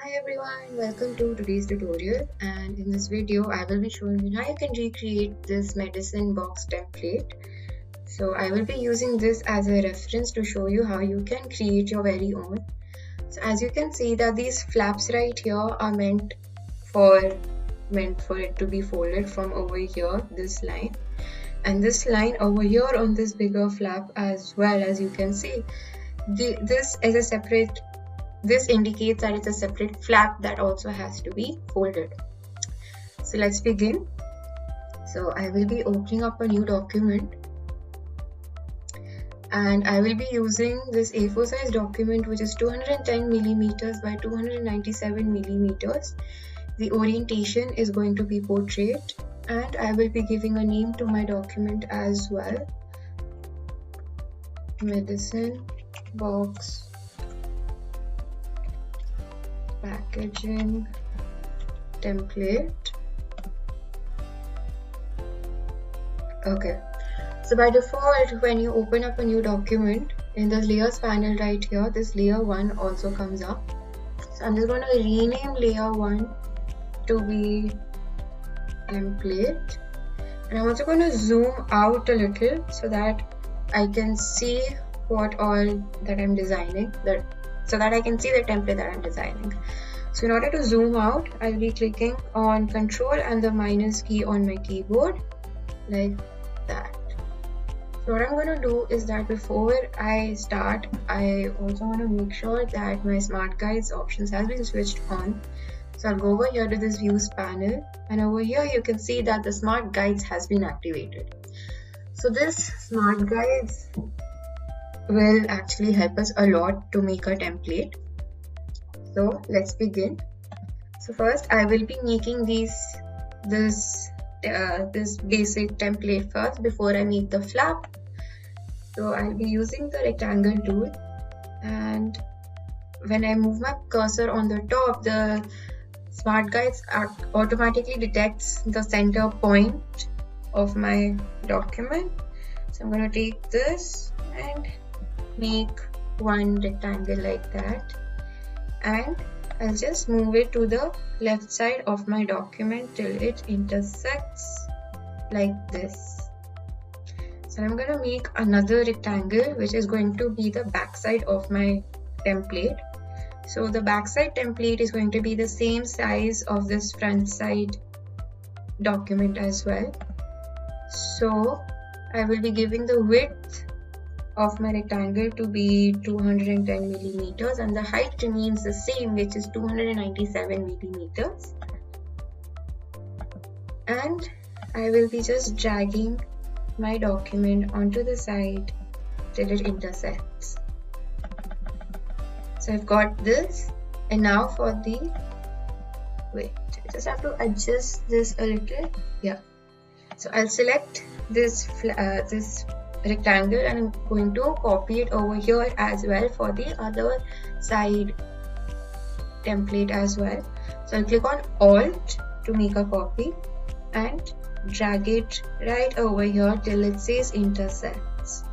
Hi everyone, welcome to today's tutorial, and in this video I will be showing you how you can recreate this medicine box template. So I will be using this as a reference to show you how you can create your very own. So as you can see that these flaps right here are meant for it to be folded from over here, this line, and this line over here on this bigger flap as well. As you can see, this indicates that it's a separate flap that also has to be folded. So let's begin. So I will be opening up a new document, and I will be using this A4 size document, which is 210 millimeters by 297 millimeters. The orientation is going to be portrait, and I will be giving a name to my document as well. Medicine box packaging template. Okay, so by default, when you open up a new document in the layers panel right here, this layer 1 also comes up. So I'm just going to rename layer 1 to be template, and I'm also going to zoom out a little so that I can see what all that I'm designing, so that I can see the template that I'm designing. So in order to zoom out, I'll be clicking on Control and the minus key on my keyboard, like that. So what I'm going to do is that before I start, I also want to make sure that my Smart Guides options has been switched on. So I'll go over here to this Views panel, and over here you can see that the Smart Guides has been activated. So this Smart Guides will actually help us a lot to make a template. So let's begin. So first I will be making this basic template first before I make the flap. So I'll be using the rectangle tool, and when I move my cursor on the top, the Smart Guides automatically detects the center point of my document. So I'm going to take this and make one rectangle like that, and I'll just move it to the left side of my document till it intersects like this. So I'm going to make another rectangle which is going to be the back side of my template. So the backside template is going to be the same size of this front side document as well. So I will be giving the width of my rectangle to be 210 millimeters, and the height remains the same, which is 297 millimeters. And I will be just dragging my document onto the side till it intersects. So I've got this, and now for the I just have to adjust this a little. Yeah. So I'll select this rectangle, and I'm going to copy it over here as well for the other side template as well. So I'll click on Alt to make a copy and drag it right over here till it says intersects.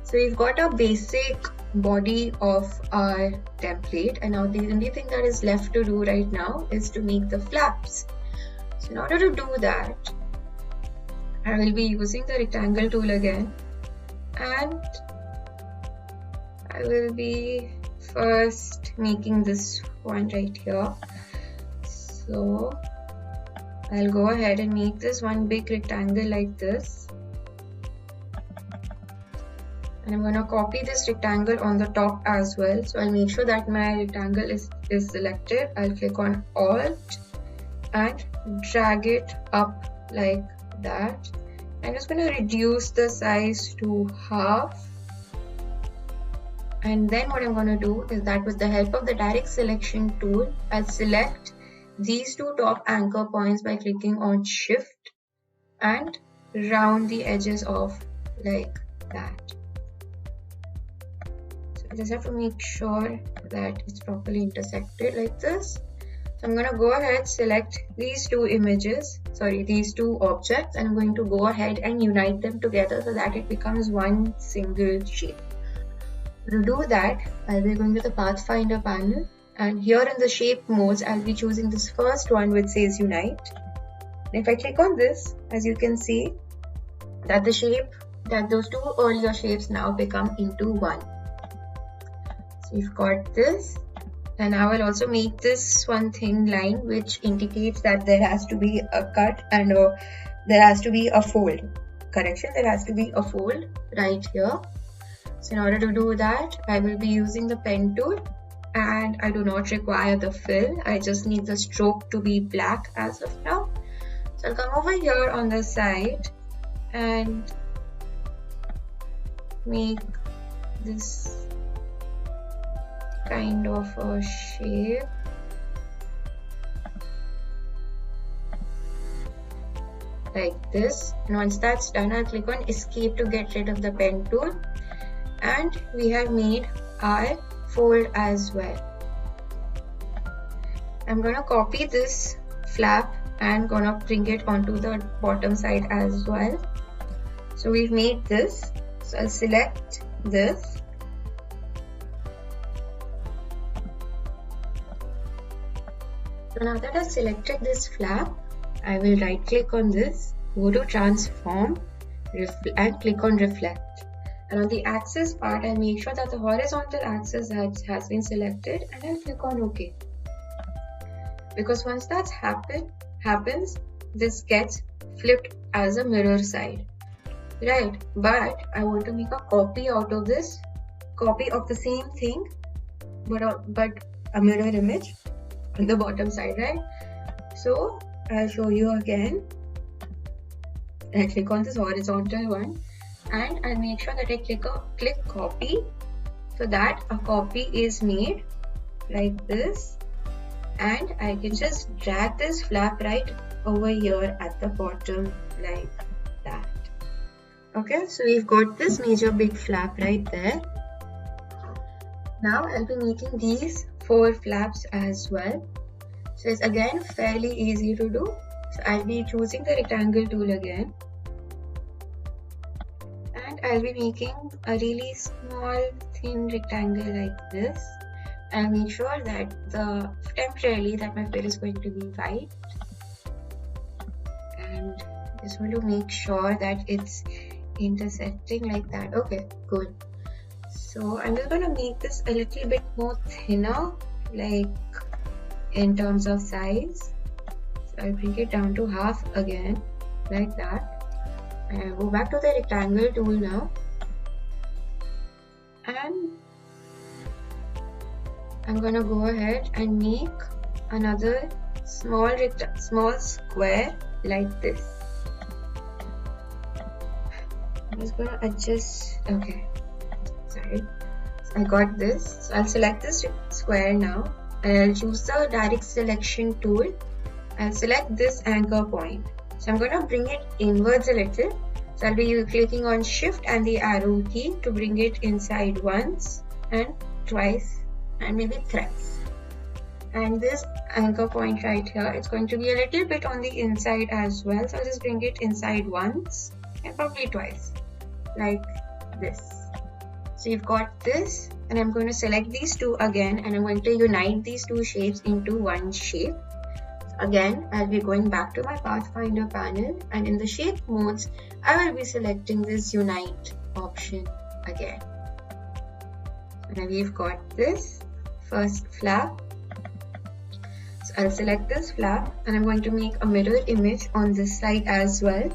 So we've got a basic body of our template, and now the only thing that is left to do right now is to make the flaps. So in order to do that, I will be using the rectangle tool again, and I will be first making this one right here. So I'll go ahead and make this one big rectangle like this, and I'm going to copy this rectangle on the top as well. So I'll make sure that my rectangle is selected. I'll click on Alt and drag it up like that. I'm just going to reduce the size to half, and then what I'm going to do is that with the help of the direct selection tool, I'll select these two top anchor points by clicking on Shift and round the edges off like that. So I just have to make sure that it's properly intersected like this. So I'm going to go ahead, select these two objects, and I'm going to go ahead and unite them together so that it becomes one single shape. To do that, I'll be going to the Pathfinder panel, And here in the shape modes, I'll be choosing this first one which says unite. And if I click on this, as you can see that those two earlier shapes now become into one. So you've got this, and I will also make this one thin line which indicates that there has to be a cut and there has to be a fold. Correction, there has to be a fold right here. So in order to do that, I will be using the pen tool, and I do not require the fill. I just need the stroke to be black as of now. So I'll come over here on the side and make this kind of a shape. Like this, and once that's done, I'll click on escape to get rid of the pen tool, and we have made our fold as well. I'm gonna copy this flap and gonna bring it onto the bottom side as well. So we've made this, so I'll select this. So now that I've selected this flap, I will right click on this, go to transform and click on reflect. And on the axis part, I make sure that the horizontal axis has been selected, and I'll click on OK. Because once that's happens, this gets flipped as a mirror side. Right, but I want to make a copy out of this, copy of the same thing, but a mirror image on the bottom side, right? So I'll show you again. I click on this horizontal one, and I'll make sure that I click copy, so that a copy is made like this, and I can just drag this flap right over here at the bottom like that. Okay, so we've got this major big flap right there. Now I'll be making these 4 flaps as well. So it's again fairly easy to do. So I'll be choosing the rectangle tool again, and I'll be making a really small thin rectangle like this. I'll make sure that temporarily that my fill is going to be white, and just want to make sure that it's intersecting like that. Okay, good. So I'm just going to make this a little bit more thinner, like in terms of size. So I'll bring it down to half again, like that. And I'll go back to the rectangle tool now, and I'm gonna go ahead and make another small square like this. I'm just gonna adjust. Okay, sorry. So I got this. So I'll select this square now. I'll choose the direct selection tool. I'll select this anchor point. So I'm gonna bring it inwards a little. So I'll be clicking on Shift and the arrow key to bring it inside once and twice and maybe thrice. And this anchor point right here, it's going to be a little bit on the inside as well. So I'll just bring it inside once and probably twice, like this. So you've got this, and I'm going to select these two again, and I'm going to unite these two shapes into one shape. So again, I'll be going back to my Pathfinder panel, and in the shape modes, I will be selecting this unite option again. So now we've got this first flap. So I'll select this flap, and I'm going to make a mirror image on this side as well.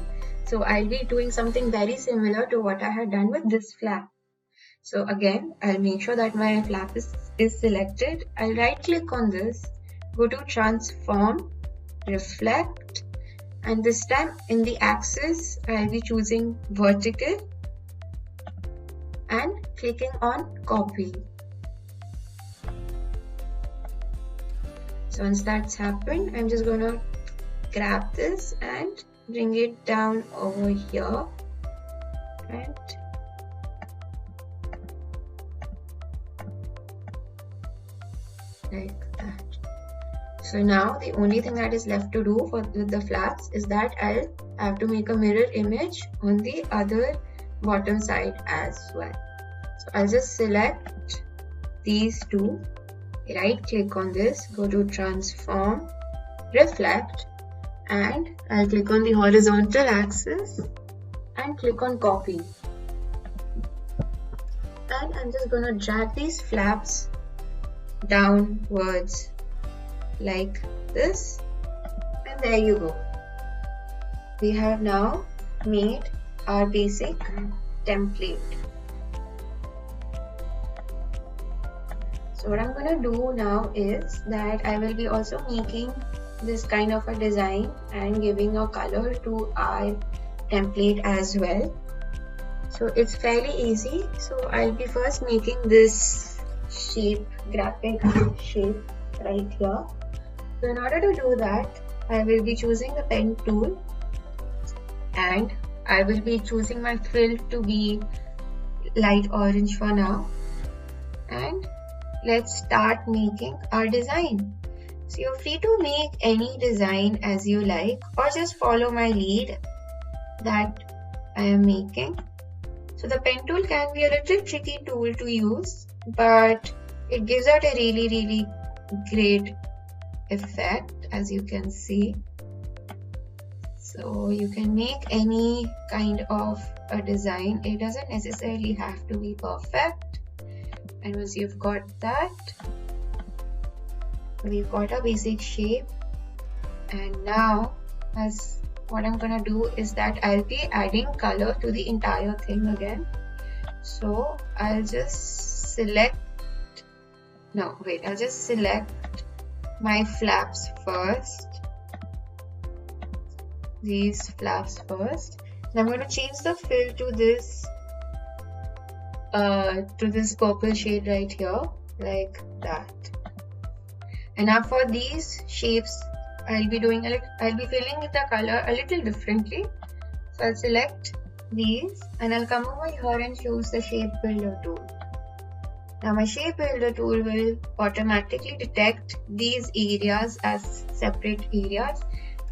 So I'll be doing something very similar to what I had done with this flap. So again, I'll make sure that my flap is selected. I'll right click on this, go to transform, reflect, and this time in the axis, I'll be choosing vertical and clicking on copy. So once that's happened, I'm just going to grab this and bring it down over here and like that. So now the only thing that is left to do with the flaps is that I'll have to make a mirror image on the other bottom side as well. So I'll just select these two right click on this, go to transform, reflect, and I'll click on the horizontal axis and click on copy. And I'm just gonna drag these flaps downwards like this, and there you go. We have now made our basic template. So what I'm gonna do now is that I will be also making this kind of a design and giving a color to our template as well. So it's fairly easy. So I'll be first making this shape, graphic shape right here. So in order to do that, I will be choosing the pen tool and I will be choosing my fill to be light orange for now. And let's start making our design. So you're free to make any design as you like, or just follow my lead that I am making. So the pen tool can be a little tricky tool to use, but it gives out a really great effect, as you can see. So you can make any kind of a design. It doesn't necessarily have to be perfect. And once you've got that, we've got a basic shape. And now what I'm gonna do is that I'll be adding color to the entire thing again. So I'll just select my flaps first, these flaps first, and I'm going to change the fill to this purple shade right here, like that. And now for these shapes, I'll be filling the color a little differently. So I'll select these and I'll come over here and choose the shape builder tool. Now my shape builder tool will automatically detect these areas as separate areas,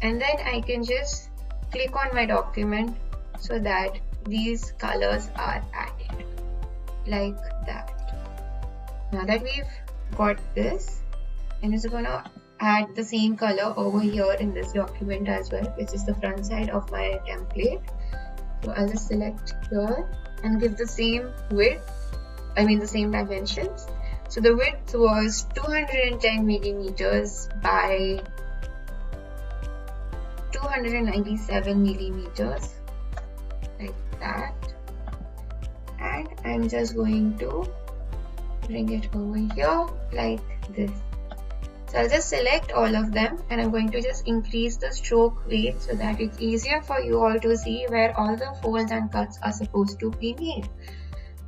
and then I can just click on my document so that these colors are added like that. Now that we've got this, I'm just gonna add the same color over here in this document as well, which is the front side of my template. So I'll just select here and give the same width, the same dimensions. So the width was 210 millimeters by 297 millimeters, like that. And I'm just going to bring it over here like this. So I'll just select all of them and I'm going to just increase the stroke weight so that it's easier for you all to see where all the folds and cuts are supposed to be made.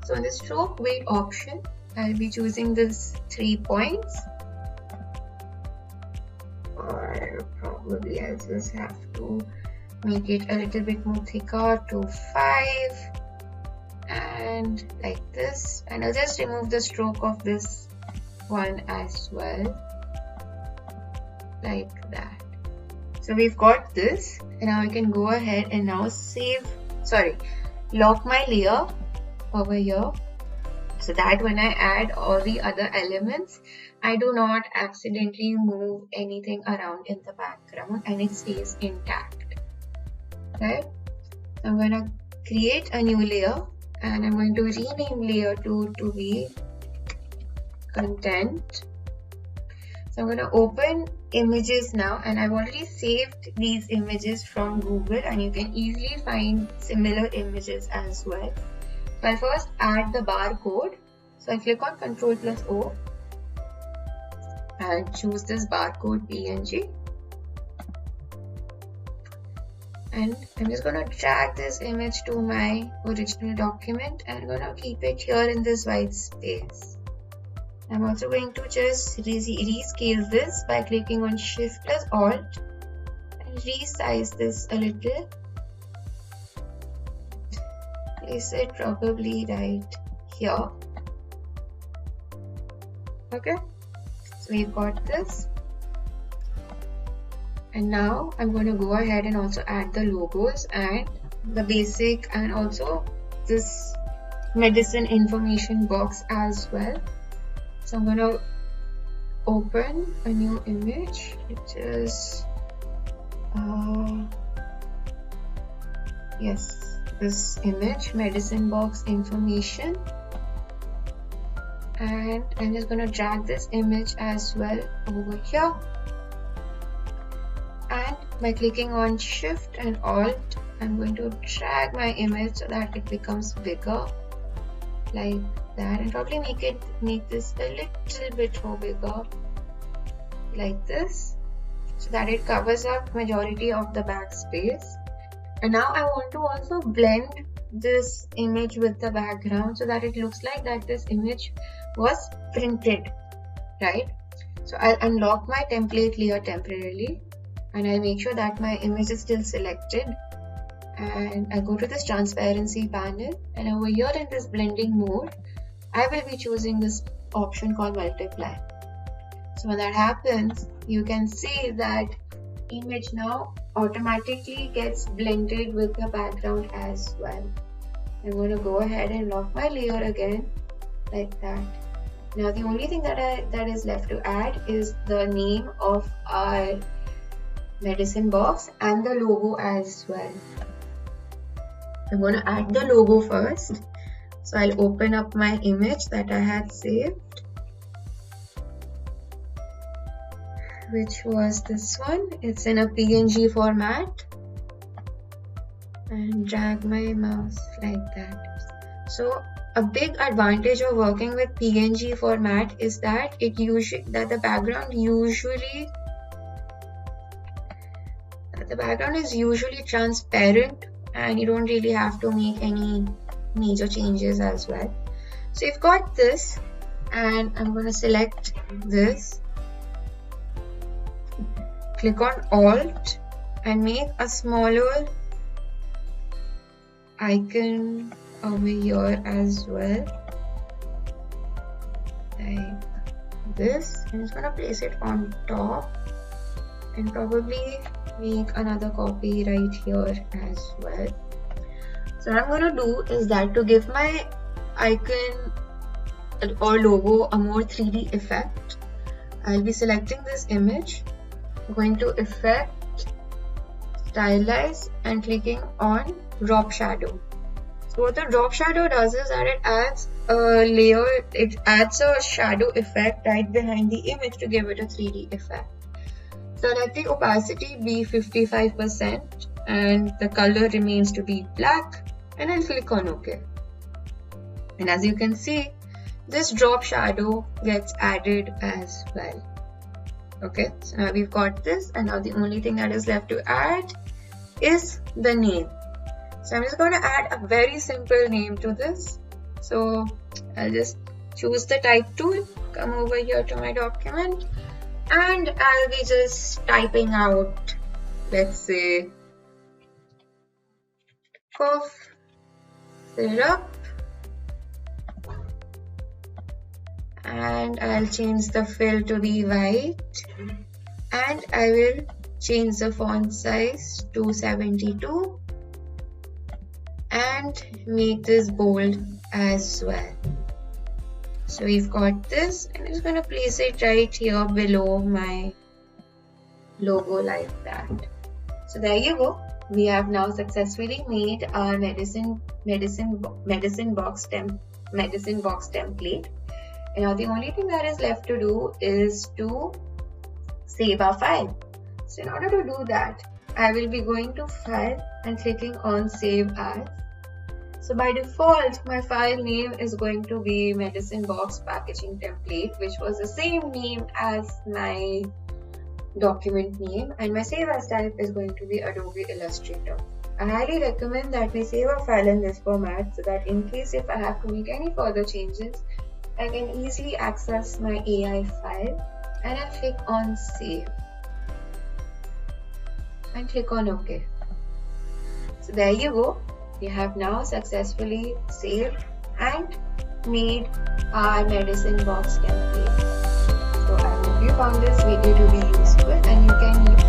So in the stroke weight option, I'll be choosing this 3 points, or probably I'll just have to make it a little bit more thicker to 5, and like this. And I'll just remove the stroke of this one as well, like that. So we've got this, and now I can go ahead and now lock my layer over here, so that when I add all the other elements, I do not accidentally move anything around in the background and it stays intact. Right? I'm going to create a new layer and I'm going to rename layer 2 to be content. So I'm going to open images now, and I've already saved these images from Google, and you can easily find similar images as well. So I'll first add the barcode. So I click on Ctrl+O and choose this barcode PNG. And I'm just going to drag this image to my original document and I'm going to keep it here in this white space. I'm also going to just rescale this by clicking on Shift+Alt and resize this a little. Place it probably right here. Okay, so we've got this. And now I'm going to go ahead and also add the logos and the basic and also this medicine information box as well. So I'm going to open a new image, which is yes, this image, medicine box information, and I'm just going to drag this image as well over here, and by clicking on Shift and Alt, I'm going to drag my image so that it becomes bigger like that, and probably make this a little bit more bigger like this, so that it covers up majority of the backspace. And now I want to also blend this image with the background so that it looks like that this image was printed, right? So I'll unlock my template layer temporarily, and I'll make sure that my image is still selected, and I go to this transparency panel, and over here in this blending mode I will be choosing this option called multiply. So when that happens, you can see that image now automatically gets blended with the background as well. I'm going to go ahead and lock my layer again like that. Now the only thing that is left to add is the name of our medicine box and the logo as well. I'm going to add the logo first. So I'll open up my image that I had saved, which was this one. It's in a PNG format, and drag my mouse like that. So a big advantage of working with PNG format is that the background is usually transparent, and you don't really have to make any major changes as well. So you've got this, and I'm going to select this, click on Alt, and make a smaller icon over here as well, like this. I'm just going to place it on top, and probably make another copy right here as well. So what I'm going to do is that to give my icon or logo a more 3D effect, I'll be selecting this image, going to Effect, Stylize, and clicking on Drop Shadow. So what the drop shadow does is that it adds a layer, it adds a shadow effect right behind the image to give it a 3D effect. So let the opacity be 55% and the color remains to be black, and I'll click on OK. And as you can see, this drop shadow gets added as well. Okay, so now we've got this, and now the only thing that is left to add is the name. So I'm just going to add a very simple name to this. So I'll just choose the type tool, come over here to my document, and I'll be just typing out, let's say, cough syrup, and I'll change the fill to be white, and I will change the font size to 72 and make this bold as well. So we've got this, and I'm just going to place it right here below my logo like that. So there you go. We have now successfully made our medicine box template. And now the only thing that is left to do is to save our file. So in order to do that, I will be going to File and clicking on Save As. So by default, my file name is going to be medicine box packaging template, which was the same name as my document name, and my save as type is going to be Adobe Illustrator. I highly recommend that we save our file in this format so that in case if I have to make any further changes, I can easily access my AI file, and I'll click on Save and click on OK. So there you go. We have now successfully saved and made our medicine box template. So I hope you found this video to be useful, and you can use